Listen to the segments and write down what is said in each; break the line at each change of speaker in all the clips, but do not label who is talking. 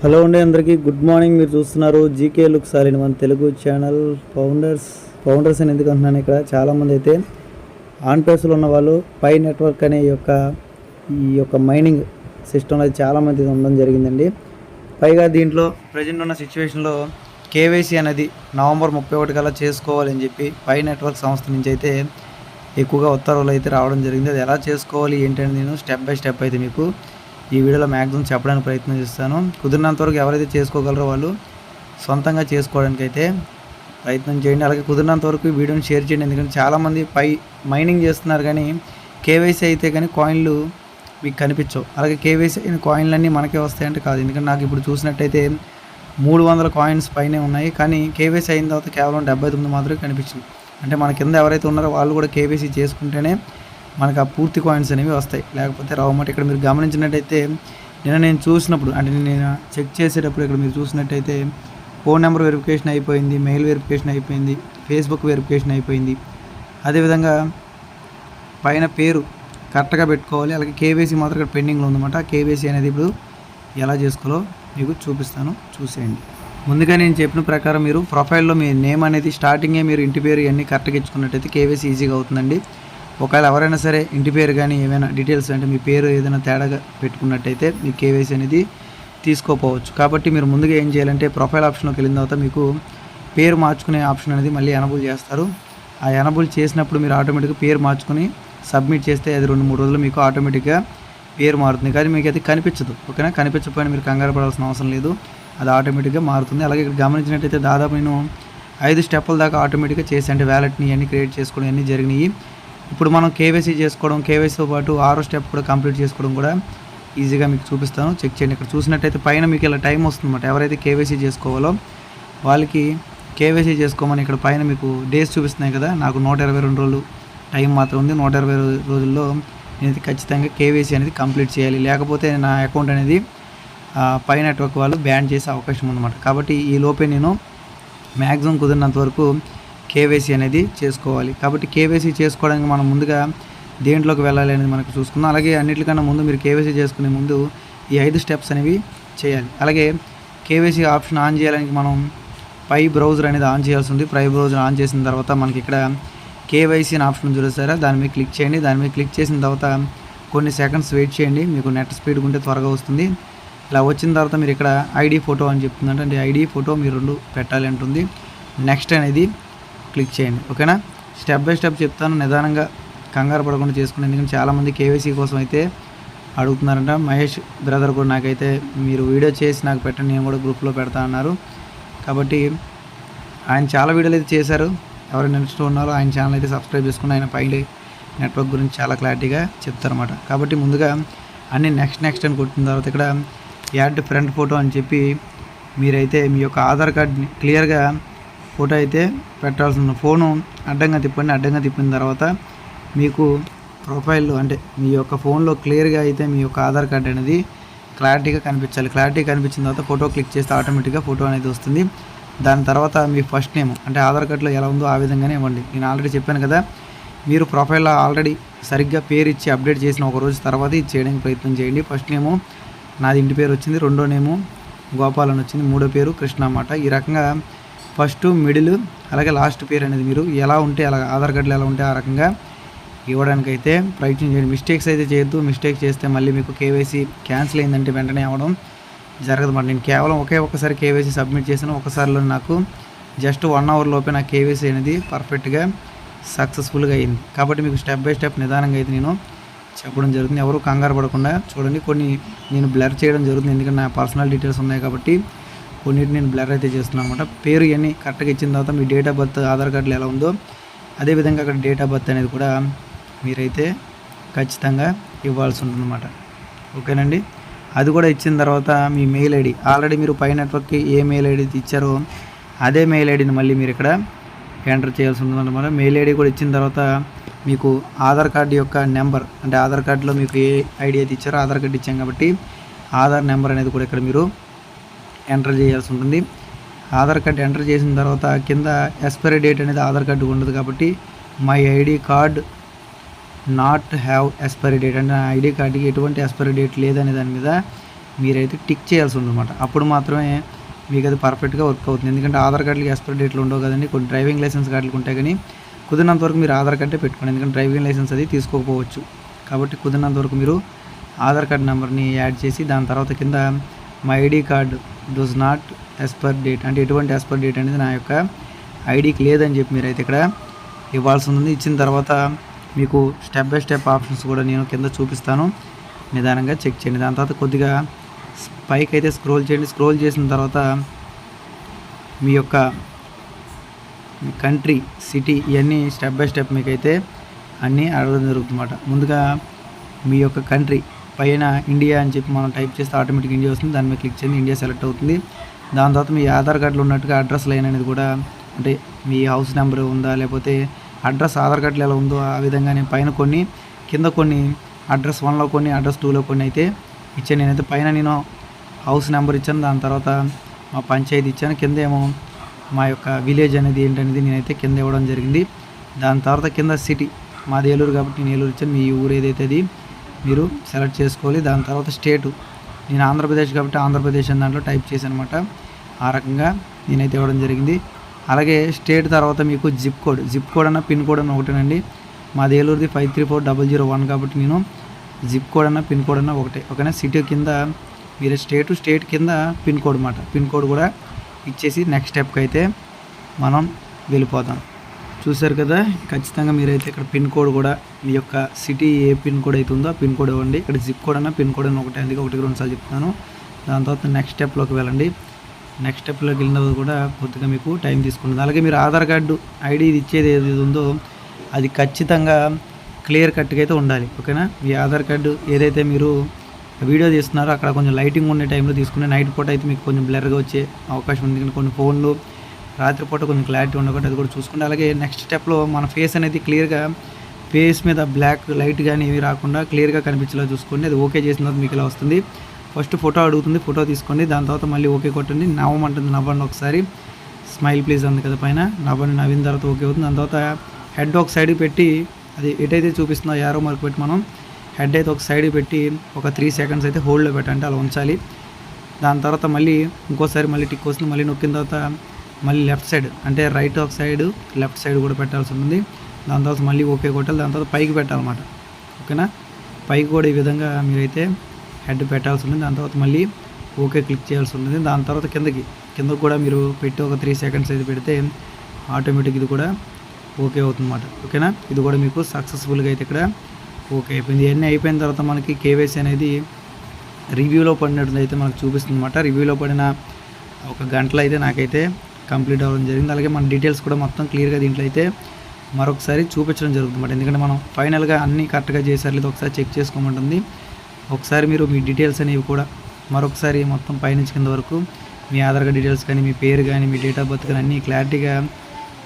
Hello అండి, అందరికీ good morning. మీరు చూస్తున్నారు జీకే లుక్ సాలిన్ మన తెలుగు ఛానల్. ఫౌండర్స్ అని ఎందుకు అంటున్నాను, ఇక్కడ చాలామంది అయితే ఆన్ పేస్లో ఉన్న వాళ్ళు పై నెట్వర్క్ అనే ఈ యొక్క మైనింగ్ సిస్టమ్ అది చాలామంది ఉండడం జరిగిందండి. పైగా దీంట్లో ప్రజెంట్ ఉన్న సిచ్యువేషన్లో కేవైసీ అనేది నవంబర్ 31 కల్లా చేసుకోవాలని చెప్పి పై నెట్వర్క్ సంస్థ నుంచి అయితే ఎక్కువగా ఉత్తర్వులు అయితే రావడం జరిగింది. అది ఎలా చేసుకోవాలి ఏంటంటే నేను స్టెప్ బై స్టెప్ అయితే మీకు ఈ వీడియోలో మ్యాక్సిమం చెప్పడానికి ప్రయత్నం చేస్తాను. కుదిరినంత వరకు ఎవరైతే చేసుకోగలరో వాళ్ళు సొంతంగా చేసుకోవడానికి అయితే ప్రయత్నం చేయండి. అలాగే కుదిరినంత వరకు ఈ వీడియోని షేర్ చేయండి. ఎందుకంటే చాలామంది మైనింగ్ చేస్తున్నారు, కానీ కేవైసీ అయితే కానీ కాయిన్లు మీకు కనిపించవు. అలాగే కేవైసీ అయిన కాయిన్లన్నీ మనకే వస్తాయంటే కాదు. ఎందుకంటే నాకు ఇప్పుడు చూసినట్టయితే 300 కాయిన్స్ పైనే ఉన్నాయి, కానీ కేవైసీ అయిన తర్వాత కేవలం 79 మాత్రమే కనిపించింది. అంటే మన కింద ఎవరైతే ఉన్నారో వాళ్ళు కూడా కేవైసీ చేసుకుంటేనే మనకు ఆ పూర్తి కాయిన్స్ అనేవి వస్తాయి, లేకపోతే రావమాట. ఇక్కడ మీరు గమనించినట్టయితే నేను చూసినప్పుడు, అంటే నేను చెక్ చేసేటప్పుడు ఇక్కడ మీరు చూసినట్టయితే ఫోన్ నెంబర్ వెరిఫికేషన్ అయిపోయింది, మెయిల్ వెరిఫికేషన్ అయిపోయింది, ఫేస్బుక్ వెరిఫికేషన్ అయిపోయింది. అదేవిధంగా పైన పేరు కరెక్ట్గా పెట్టుకోవాలి. అలాగే కేవైసీ మాత్రం ఇక్కడ పెండింగ్లో ఉందన్నమాట. కేవైసీ అనేది ఇప్పుడు ఎలా చేసుకోవాలో మీకు చూపిస్తాను, చూసేయండి. ముందుగా నేను చెప్పిన ప్రకారం మీరు ప్రొఫైల్లో మీ నేమ్ అనేది స్టార్టింగే మీరు ఇంటి పేరు ఇవన్నీ కరెక్ట్గా ఇచ్చుకున్నట్టయితే కేవైసీ ఈజీగా అవుతుందండి. ఒకవేళ ఎవరైనా సరే ఇంటి పేరు కానీ ఏమైనా డీటెయిల్స్ అంటే మీ పేరు ఏదైనా తేడాగా పెట్టుకున్నట్టయితే మీ కేవైసీ అనేది తీసుకోపోవచ్చు. కాబట్టి మీరు ముందుగా ఏం చేయాలంటే ప్రొఫైల్ ఆప్షన్లోకి వెళ్ళిన తర్వాత మీకు పేరు మార్చుకునే ఆప్షన్ అనేది మళ్ళీ ఎనబుల్ చేస్తారు. ఆ ఎనబుల్ చేసినప్పుడు మీరు ఆటోమేటిక్గా పేరు మార్చుకుని సబ్మిట్ చేస్తే అది 2-3 రోజులు మీకు ఆటోమేటిక్గా పేరు మారుతుంది. కానీ మీకు అది కనిపించదు, ఓకేనా? కనిపించకపోయినా మీరు కంగారు పడాల్సిన అవసరం లేదు, అది ఆటోమేటిక్గా మారుతుంది. అలాగే ఇక్కడ గమనించినట్టయితే దాదాపు నేను 5 స్టెప్పుల దాకా ఆటోమేటిక్గా చేసి, అంటే వ్యాలెట్ని అన్నీ క్రియేట్ చేసుకోవడం అన్నీ జరిగినాయి. ఇప్పుడు మనం కేవైసీ చేసుకోవడం, కేవైసీతో పాటు 6వ స్టెప్ కూడా కంప్లీట్ చేసుకోవడం కూడా ఈజీగా మీకు చూపిస్తాను, చెక్ చేయండి. ఇక్కడ చూసినట్టయితే పైన మీకు ఇలా టైం వస్తుందన్నమాట. ఎవరైతే కేవైసీ చేసుకోవాలో వాళ్ళకి కేవైసీ చేసుకోమని ఇక్కడ పైన మీకు డేస్ చూపిస్తున్నాయి కదా. నాకు 122 రోజులు టైం మాత్రం ఉంది. 120 రోజుల్లో నేను ఖచ్చితంగా కేవైసీ అనేది కంప్లీట్ చేయాలి, లేకపోతే నా అకౌంట్ అనేది పై నెట్వర్క్ వాళ్ళు బ్యాన్ చేసే అవకాశం ఉందన్నమాట. కాబట్టి ఈ లోపే నేను మ్యాక్సిమం కుదిరినంత వరకు కేవైసీ అనేది చేసుకోవాలి. కాబట్టి కేవైసీ చేసుకోవడానికి మనం ముందుగా దేంట్లోకి వెళ్ళాలి అనేది మనకు చూసుకుందాం. అలాగే అన్నిటికన్నా ముందు మీరు కేవైసీ చేసుకునే ముందు ఈ 5 స్టెప్స్ అనేవి చేయాలి. అలాగే కేవైసీ ఆప్షన్ ఆన్ చేయడానికి మనం పై బ్రౌజర్ అనేది ఆన్ చేయాల్సి ఉంది. పై బ్రౌజర్ ఆన్ చేసిన తర్వాత మనకి ఇక్కడ కేవైసీ అని ఆప్షన్ చూస్తారా, దాని మీద క్లిక్ చేయండి. దాని మీద క్లిక్ చేసిన తర్వాత కొన్ని సెకండ్స్ వెయిట్ చేయండి, మీకు నెట్ స్పీడ్ ఉంటే త్వరగా వస్తుంది. ఇలా వచ్చిన తర్వాత మీరు ఇక్కడ ఐడి ఫోటో అని చెప్తుంది, అంటే ఐడి ఫోటో మీరు 2 పెట్టాలి అంటుంది. నెక్స్ట్ అనేది క్లిక్ చేయండి, ఓకేనా? స్టెప్ బై స్టెప్ చెప్తాను, నిదానంగా కంగారు పడకుండా చేసుకోండి. ఎందుకంటే చాలామంది కేవైసీ కోసం అయితే అడుగుతున్నారంట. మహేష్ బ్రదర్ కూడా నాకైతే మీరు వీడియో చేసి నాకు పెట్టండి, నేను కూడా గ్రూప్లో పెడతా అన్నారు. కాబట్టి ఆయన చాలా వీడియోలు అయితే చేశారు. ఎవరైనా ఇంట్రెస్ట్ ఉన్నారో ఆయన ఛానల్ అయితే సబ్స్క్రైబ్ చేసుకుని ఆయన పై నెట్వర్క్ గురించి చాలా క్లారిటీగా చెప్తారన్నమాట. కాబట్టి ముందుగా అన్ని నెక్స్ట్ అని కొట్టిన తర్వాత ఇక్కడ యాడ్ ఫ్రంట్ ఫోటో అని చెప్పి మీరైతే మీ యొక్క ఆధార్ కార్డ్ని క్లియర్గా ఫోటో అయితే పెట్టాల్సి ఉంది. ఫోను అడ్డంగా తిప్పండి. అడ్డంగా తిప్పిన తర్వాత మీకు ప్రొఫైల్లో, అంటే మీ యొక్క ఫోన్లో క్లియర్గా అయితే మీ యొక్క ఆధార్ కార్డ్ అనేది క్లారిటీగా కనిపించాలి. క్లారిటీ కనిపించిన తర్వాత ఫోటో క్లిక్ చేస్తే ఆటోమేటిక్గా ఫోటో అనేది వస్తుంది. దాని తర్వాత మీ ఫస్ట్ నేమ్, అంటే ఆధార్ కార్డులో ఎలా ఉందో ఆ విధంగానే ఇవ్వండి. నేను ఆల్రెడీ చెప్పాను కదా, మీరు ప్రొఫైల్లో ఆల్రెడీ సరిగ్గా పేరు ఇచ్చి అప్డేట్ చేసిన ఒక రోజు తర్వాత ఇది చేయడానికి ప్రయత్నం చేయండి. ఫస్ట్ నేము నాది ఇంటి పేరు వచ్చింది, రెండో నేము గోపాల్ అని వచ్చింది, మూడో పేరు కృష్ణ అన్నమాట. ఈ రకంగా ఫస్ట్, మిడిల్, అలాగే లాస్ట్ పేరు అనేది మీరు ఎలా ఉంటే అలా ఆధార్ కార్డులో ఎలా ఉంటే ఆ రకంగా ఇవ్వడానికైతే ప్రయత్నం చేయండి. మిస్టేక్స్ అయితే చేయొద్దు. మిస్టేక్ చేస్తే మళ్ళీ మీకు కేవైసీ క్యాన్సిల్ అయిందంటే వెంటనే అవ్వడం జరగదన్నమాట. నేను కేవలం ఒక్కసారి కేవైసీ సబ్మిట్ చేశాను. ఒకసారిలో నాకు జస్ట్ 1 అవర్ లోపే నా కేవైసీ అనేది పర్ఫెక్ట్గా సక్సెస్ఫుల్గా అయింది. కాబట్టి మీకు స్టెప్ బై స్టెప్ నిదానంగా అయితే నేను చెప్పడం జరుగుతుంది. ఎవరు కంగారు పడకుండా చూడండి. కొన్ని నేను బ్లర్ చేయడం జరుగుతుంది, ఎందుకంటే నా పర్సనల్ డీటెయిల్స్ ఉన్నాయి కాబట్టి కొన్నిటిని నేను బ్లర్ అయితే చేస్తున్నాను అనమాట. పేరు ఇవన్నీ కరెక్ట్గా ఇచ్చిన తర్వాత మీ డేట్ ఆఫ్ బర్త్ ఆధార్ కార్డులో ఎలా ఉందో అదేవిధంగా అక్కడ డేట్ ఆఫ్ బర్త్ అనేది కూడా మీరైతే ఖచ్చితంగా ఇవ్వాల్సి ఉంటుందన్నమాట, ఓకేనండి? అది కూడా ఇచ్చిన తర్వాత మీ మెయిల్ ఐడి, ఆల్రెడీ మీరు పై నెట్వర్క్కి ఏ మెయిల్ ఐడి ఇచ్చారో అదే మెయిల్ ఐడిని మళ్ళీ మీరు ఇక్కడ ఎంటర్ చేయాల్సి ఉంటుందన్నమాట. మెయిల్ ఐడి కూడా ఇచ్చిన తర్వాత మీకు ఆధార్ కార్డు యొక్క నెంబర్, అంటే ఆధార్ కార్డులో మీకు ఏ ఐడి అయితే ఇచ్చారో ఆధార్ కార్డు ఇచ్చాం కాబట్టి ఆధార్ నెంబర్ అనేది కూడా ఇక్కడ మీరు ఎంటర్ చేయాల్సి ఉంటుంది. ఆధార్ కార్డు ఎంటర్ చేసిన తర్వాత కింద ఎక్స్పైరీ డేట్ అనేది ఆధార్ కార్డు ఉండదు కాబట్టి my ID card not have expiry date, అంటే నా ఐడి కార్డుకి ఎటువంటి ఎక్స్పైరీ డేట్ లేదనే దాని మీద మీరైతే టిక్ చేయాల్సి ఉందన్నమాట. అప్పుడు మాత్రమే మీకు అది పర్ఫెక్ట్గా వర్క్ అవుతుంది. ఎందుకంటే ఆధార్ కార్డులకి ఎక్స్పైరీ డేట్లు ఉండవు కదండి. కొన్ని డ్రైవింగ్ లైసెన్స్ కార్డులు ఉంటాయి, కానీ కుదిరినంత వరకు మీరు ఆధార్ కార్డే పెట్టుకోండి. ఎందుకంటే డ్రైవింగ్ లైసెన్స్ అది తీసుకోకపోవచ్చు. కాబట్టి కుదిరినంత వరకు మీరు ఆధార్ కార్డ్ నెంబర్ని యాడ్ చేసి దాని తర్వాత కింద my ID card does not expire date, అంటే ఎటువంటి ఎక్స్పైర్ డేట్ అనేది నా యొక్క ఐడికి లేదని చెప్పి మీరైతే ఇక్కడ ఇవ్వాల్సి ఉంది. ఇచ్చిన తర్వాత మీకు స్టెప్ బై స్టెప్ ఆప్షన్స్ కూడా నేను కింద చూపిస్తాను, నిదానంగా చెక్ చేయండి. దాని తర్వాత కొద్దిగా పైకి అయితే స్క్రోల్ చేయండి. స్క్రోల్ చేసిన తర్వాత మీ యొక్క కంట్రీ, సిటీ ఇవన్నీ స్టెప్ బై స్టెప్ మీకైతే అన్నీ అడగడం జరుగుతుందన్నమాట. ముందుగా మీ యొక్క కంట్రీ పైన ఇండియా అని చెప్పి మనం టైప్ చేస్తే ఆటోమేటిక్ ఇండియా వస్తుంది. దాని మీద క్లిక్ చేయండి, ఇండియా సెలెక్ట్ అవుతుంది. దాని తర్వాత మీ ఆధార్ కార్డులో ఉన్నట్టుగా అడ్రస్ లైన్ అనేది కూడా, అంటే మీ హౌస్ నెంబర్ ఉందా లేకపోతే అడ్రస్ ఆధార్ కార్డులో ఎలా ఉందో ఆ విధంగా నేను పైన కొన్ని కింద కొన్ని అడ్రస్ 1లో కొన్ని అడ్రస్ 2లో కొన్ని అయితే ఇచ్చాను. నేనైతే పైన నేను హౌస్ నెంబర్ ఇచ్చాను, దాని తర్వాత మా పంచాయతీ ఇచ్చాను, కింద ఏమో మా యొక్క విలేజ్ అనేది ఏంటనేది నేనైతే కింద ఇవ్వడం జరిగింది. దాని తర్వాత కింద సిటీ మాది ఏలూరు కాబట్టి నేను ఏలూరు ఇచ్చాను. మీ ఊరు ఏదైతే అది మీరు సెలెక్ట్ చేసుకోవాలి. దాని తర్వాత స్టేటు నేను ఆంధ్రప్రదేశ్ కాబట్టి ఆంధ్రప్రదేశ్ అని దాంట్లో టైప్ చేశాను అనమాట. ఆ రకంగా నేనైతే ఇవ్వడం జరిగింది. అలాగే స్టేట్ తర్వాత మీకు జిప్ కోడ్ అన్న పిన్ కోడ్ అన్న ఒకటేనండి. మాది ఏలూరుది 534001 కాబట్టి నేను జిప్ కోడ్ అన్న పిన్ కోడ్ అన్న ఒకటే, ఓకేనా. సిటీ కింద మీరు స్టేట్ కింద పిన్ కోడ్ అన్నమాట. పిన్ కోడ్ కూడా ఇచ్చేసి నెక్స్ట్ స్టెప్కి అయితే మనం వెళ్ళిపోతాం. చూసారు కదా, ఖచ్చితంగా మీరైతే ఇక్కడ పిన్ కోడ్ కూడా మీ యొక్క సిటీ ఏ పిన్ కోడ్ అయితే ఉందో ఆ పిన్ కోడ్ ఇవ్వండి. ఇక్కడ జిప్ కోడ్ అన్న పిన్ కోడ్ అన్న ఒకటే, అందుకే 1-2 సార్లు చెప్తున్నాను. దాని తర్వాత నెక్స్ట్ స్టెప్లోకి వెళ్ళండి. నెక్స్ట్ స్టెప్లోకి వెళ్ళిన తర్వాత కూడా కొద్దిగా మీకు టైం తీసుకుంటుంది. అలాగే మీరు ఆధార్ కార్డు ఐడి ఇచ్చేది ఏది ఉందో అది ఖచ్చితంగా క్లియర్ కట్గా అయితే ఉండాలి, ఓకేనా. మీ ఆధార్ కార్డు ఏదైతే మీరు వీడియో తీస్తున్నారో అక్కడ కొంచెం లైటింగ్ ఉండే టైంలో తీసుకుని, నైట్ పూట అయితే మీకు కొంచెం బ్లర్గా వచ్చే అవకాశం ఉంది. కొన్ని ఫోన్లు రాత్రిపూట కొంచెం క్లారిటీ ఉండకుండా అది కూడా చూసుకోండి. అలాగే నెక్స్ట్ స్టెప్లో మన ఫేస్ అనేది క్లియర్గా, ఫేస్ మీద బ్లాక్ లైట్ కానీ ఏవి రాకుండా క్లియర్గా కనిపించేలా చూసుకోండి. అది ఓకే చేసిన తర్వాత మీకు ఇలా వస్తుంది. ఫస్ట్ ఫోటో అడుగుతుంది, ఫోటో తీసుకోండి. దాని తర్వాత మళ్ళీ ఓకే కొట్టండి. నవ్వమంటుంది, నవ్వండి ఒకసారి. స్మైల్ ప్లీజ్ అంది కదా పైన, నవ్విన తర్వాత ఓకే అవుతుంది. దాని తర్వాత హెడ్ ఒక సైడ్కి పెట్టి, అది ఎటైతే చూపిస్తుందో యారో మార్క్ పెట్టి మనం హెడ్ అయితే ఒక సైడ్కి పెట్టి ఒక 3 సెకండ్స్ అయితే హోల్డ్లో పెట్టండి, అలా ఉంచాలి. దాని తర్వాత మళ్ళీ ఇంకోసారి మళ్ళీ టిక్ వస్తుంది. మళ్ళీ నొక్కిన తర్వాత మళ్ళీ లెఫ్ట్ సైడ్, అంటే రైట్ ఒక సైడ్ లెఫ్ట్ సైడ్ కూడా పెట్టాల్సి ఉంటుంది. దాని తర్వాత మళ్ళీ ఓకే కొట్టాలి. దాని తర్వాత పైకి పెట్టాలన్నమాట, ఓకేనా. పైకి కూడా ఈ విధంగా మీరైతే హెడ్ పెట్టాల్సి ఉంటుంది. దాని తర్వాత మళ్ళీ ఓకే క్లిక్ చేయాల్సి ఉంటుంది. దాని తర్వాత కిందకు కూడా మీరు పెట్టి ఒక 3 సెకండ్స్ అయితే పెడితే ఆటోమేటిక్ ఇది కూడా ఓకే అవుతుందన్నమాట, ఓకేనా. ఇది కూడా మీకు సక్సెస్ఫుల్గా అయితే ఇక్కడ ఓకే అయిపోయింది. ఇవన్నీ అయిపోయిన తర్వాత మనకి కేవైసీ అనేది రివ్యూలో పడినట్టు అయితే మనకు చూపిస్తుంది అనమాట. రివ్యూలో పడిన ఒక గంటలో అయితే నాకైతే కంప్లీట్ అవ్వడం జరిగింది. అలాగే మన డీటెయిల్స్ కూడా మొత్తం క్లియర్గా దీంట్లో అయితే మరొకసారి చూపించడం జరుగుతుంది అన్నమాట. ఎందుకంటే మనం ఫైనల్గా అన్నీ కరెక్ట్గా చేశారు లేదా ఒకసారి చెక్ చేసుకోమంటుంది. ఒకసారి మీరు మీ డీటెయిల్స్ అనేవి కూడా మరొకసారి మొత్తం పైనుంచి కింద వరకు మీ ఆధార్ కార్డ్ డీటెయిల్స్ కానీ, మీ పేరు కానీ, మీ డేట్ ఆఫ్ బర్త్ కానీ అన్నీ క్లారిటీగా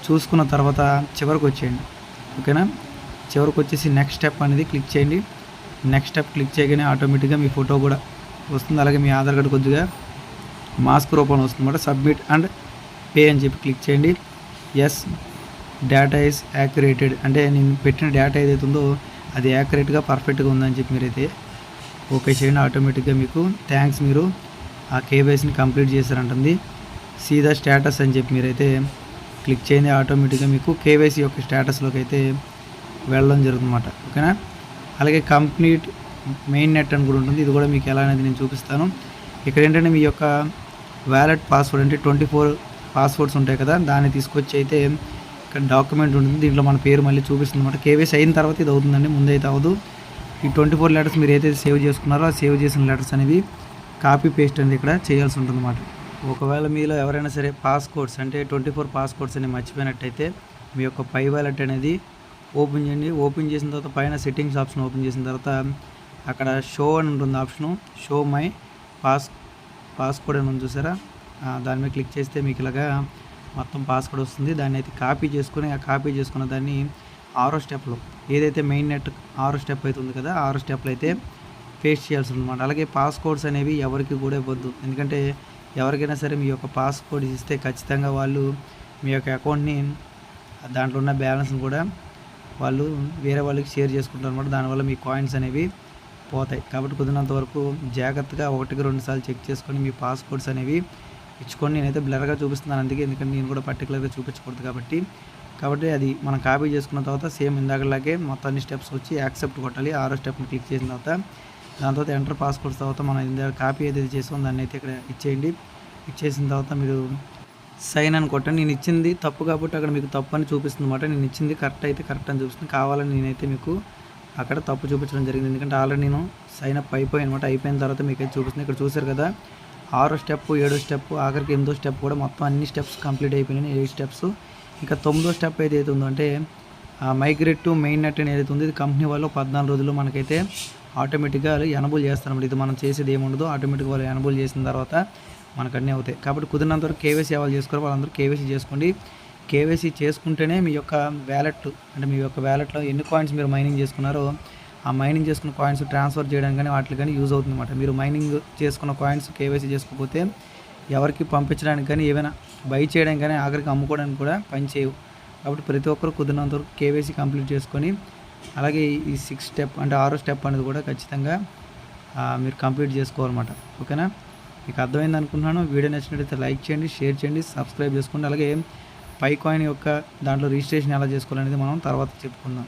చూసుకున్న తర్వాత చివరికి వచ్చేయండి, ఓకేనా. చివరికి వచ్చేసి నెక్స్ట్ స్టెప్ అనేది క్లిక్ చేయండి. నెక్స్ట్ స్టెప్ క్లిక్ చేయగానే ఆటోమేటిక్గా మీ ఫోటో కూడా వస్తుంది. అలాగే మీ ఆధార్ కార్డు కొద్దిగా మాస్క్ రూపంలో వస్తుంది అన్నమాట. సబ్మిట్ అండ్ పే అని చెప్పి క్లిక్ చేయండి. ఎస్ డేటా ఈజ్ యాక్యురేటెడ్, అంటే నేను పెట్టిన డేటా ఏదైతే ఉందో అది యాక్యురేట్గా పర్ఫెక్ట్గా ఉందని చెప్పి మీరైతే ఓకే చేయండి. ఆటోమేటిక్గా మీకు థ్యాంక్స్, మీరు ఆ కేవైసీని కంప్లీట్ చేశారంటుంది. సీదా స్టేటస్ అని చెప్పి మీరైతే క్లిక్ చేయండి. ఆటోమేటిక్గా మీకు కేవైసీ యొక్క స్టేటస్లోకి అయితే వెళ్ళడం జరుగుతుందన్నమాట, ఓకేనా. అలాగే కంప్లీట్ మెయిన్ నెట్ అని కూడా ఉంటుంది. ఇది కూడా మీకు ఎలా అనేది నేను చూపిస్తాను. ఇక్కడ ఏంటంటే మీ యొక్క వ్యాలెట్ పాస్వర్డ్, అంటే 24 పాస్వర్డ్స్ ఉంటాయి కదా, దాన్ని తీసుకొచ్చి అయితే ఇక్కడ డాక్యుమెంట్ ఉంటుంది. దీంట్లో మన పేరు మళ్ళీ చూపిస్తుంది అనమాట. కేవైసీ అయిన తర్వాత ఇది అవుతుందండి, ముందైతే అవ్వదు. ఈ 24 లెటర్స్ మీరు ఏదైతే సేవ్ చేసుకున్నారో ఆ సేవ్ చేసిన లెటర్స్ అనేవి కాపీ పేస్ట్ అనేది ఇక్కడ చేయాల్సి ఉంటుంది అన్నమాట. ఒకవేళ మీలో ఎవరైనా సరే పాస్కోడ్స్, అంటే 24 పాస్కోడ్స్ అనేవి మర్చిపోయినట్టయితే మీ యొక్క పై వ్యాలెట్ అనేది ఓపెన్ చేయండి. ఓపెన్ చేసిన తర్వాత పైన సెట్టింగ్స్ ఆప్షన్ ఓపెన్ చేసిన తర్వాత అక్కడ షో అని ఉంటుంది ఆప్షను, షో మై పాస్కోడ్ అని ఉంది చూసారా, దాని మీద క్లిక్ చేస్తే మీకు ఇలాగా మొత్తం పాస్వర్డ్ వస్తుంది. దాన్ని అయితే కాపీ చేసుకుని, ఆ కాపీ చేసుకున్న దాన్ని 6వ స్టెప్లో ఏదైతే మెయిన్ నెట్ 6వ స్టెప్ అయితే ఉంది కదా, 6వ స్టెప్లో అయితే పేస్ట్ చేయాల్సి ఉందన్నమాట. అలాగే పాస్కోడ్స్ అనేవి ఎవరికి కూడా ఇవ్వద్దు, ఎందుకంటే ఎవరికైనా సరే మీ యొక్క పాస్కోడ్ ఇస్తే ఖచ్చితంగా వాళ్ళు మీ యొక్క అకౌంట్ని, దాంట్లో ఉన్న బ్యాలెన్స్ని కూడా వాళ్ళు వేరే వాళ్ళకి షేర్ చేసుకుంటారు అనమాట. దానివల్ల మీ కాయిన్స్ అనేవి పోతాయి. కాబట్టి కుదిరినంత వరకు జాగ్రత్తగా 1కి 2 సార్లు చెక్ చేసుకొని మీ పాస్‌కోడ్స్ అనేవి ఇచ్చుకొని, నేనైతే బ్లర్‌గా చూపిస్తున్నాను అందుకే, ఎందుకంటే నేను కూడా పర్టిక్యులర్‌గా చూపించకూడదు కాబట్టి అది మనం కాపీ చేసుకున్న తర్వాత సేమ్ ఇందాకలాగే మొత్తం అన్ని స్టెప్స్ వచ్చి యాక్సెప్ట్ కొట్టాలి. 6వ స్టెప్‌ని క్లిక్ చేసిన తర్వాత దాని తర్వాత ఎంటర్ పాస్‌కోడ్స్ తర్వాత మనం ఇందాక కాపీ ఏదైతే చేసామో దాన్ని అయితే ఇక్కడ ఇచ్చేయండి. ఇచ్చేసిన తర్వాత మీరు సైన్ అని కొట్టండి. నేను ఇచ్చింది తప్పు కాబట్టి అక్కడ మీకు తప్పు అని చూపిస్తుంది అనమాట. నేను ఇచ్చింది కరెక్ట్ అయితే కరెక్ట్ అని చూపిస్తుంది. కావాలని నేనైతే మీకు అక్కడ తప్పు చూపించడం జరిగింది, ఎందుకంటే ఆల్రెడీ నేను సైన్ అప్ అయిపోయాను. అయిపోయిన తర్వాత మీకు అయితే చూపిస్తుంది. ఇక్కడ చూసారు కదా, 6వ స్టెప్, 7వ స్టెప్, ఆఖరికి 8వ స్టెప్ కూడా మొత్తం అన్ని స్టెప్స్ కంప్లీట్ అయిపోయినాయి. 8 స్టెప్స్. ఇంకా 9వ స్టెప్ ఏదైతే ఉందో అంటే మైగ్రేట్ టు మెయిన్ నెట్ అని ఏదైతే ఉందో ఇది కంపెనీ వాళ్ళు 14 రోజుల్లో మనకైతే ఆటోమేటిక్గా ఎనబుల్ చేస్తారన్నమాట. ఇది మనం చేసేది ఏముండదు, ఆటోమేటిక్గా వాళ్ళు ఎనబుల్ చేసిన తర్వాత మనకు అన్నీ అవుతాయి. కాబట్టి కుదిరినంత వరకు కేవైసీ ఎవరు చేసుకోరు వాళ్ళందరూ కేవైసీ చేసుకోండి. కేవైసీ చేసుకుంటేనే మీ యొక్క వ్యాలెట్, అంటే మీ యొక్క వ్యాలెట్లో ఎన్ని కాయిన్స్ మీరు మైనింగ్ చేసుకున్నారో ఆ మైనింగ్ చేసుకున్న కాయిన్స్ ట్రాన్స్ఫర్ చేయడానికి కానీ వాటికి కానీ యూజ్ అవుతుంది అనమాట. మీరు మైనింగ్ చేసుకున్న కాయిన్స్ కేవైసీ చేసుకోకపోతే ఎవరికి పంపించడానికి కానీ, ఏమైనా బై చేయడానికి కానీ, ఆఖరికి అమ్ముకోవడానికి కూడా పని చేయవు. కాబట్టి ప్రతి ఒక్కరు కుదిరినంత వరకు కేవైసీ కంప్లీట్ చేసుకొని, అలాగే ఈ 6వ స్టెప్ అంటే 6వ స్టెప్ అనేది కూడా ఖచ్చితంగా మీరు కంప్లీట్ చేసుకోవాలన్నమాట. ఓకేనా? మీకు అర్థమైంది అనుకుంటున్నాను. వీడియో నచ్చినట్లయితే లైక్ చేయండి, షేర్ చేయండి, సబ్స్క్రైబ్ చేసుకోండి. అలాగే పై కాయిన్ యొక్క దాంట్లో రిజిస్ట్రేషన్ ఎలా చేసుకోవాలనేది మనం తర్వాత చెప్పుకుందాం.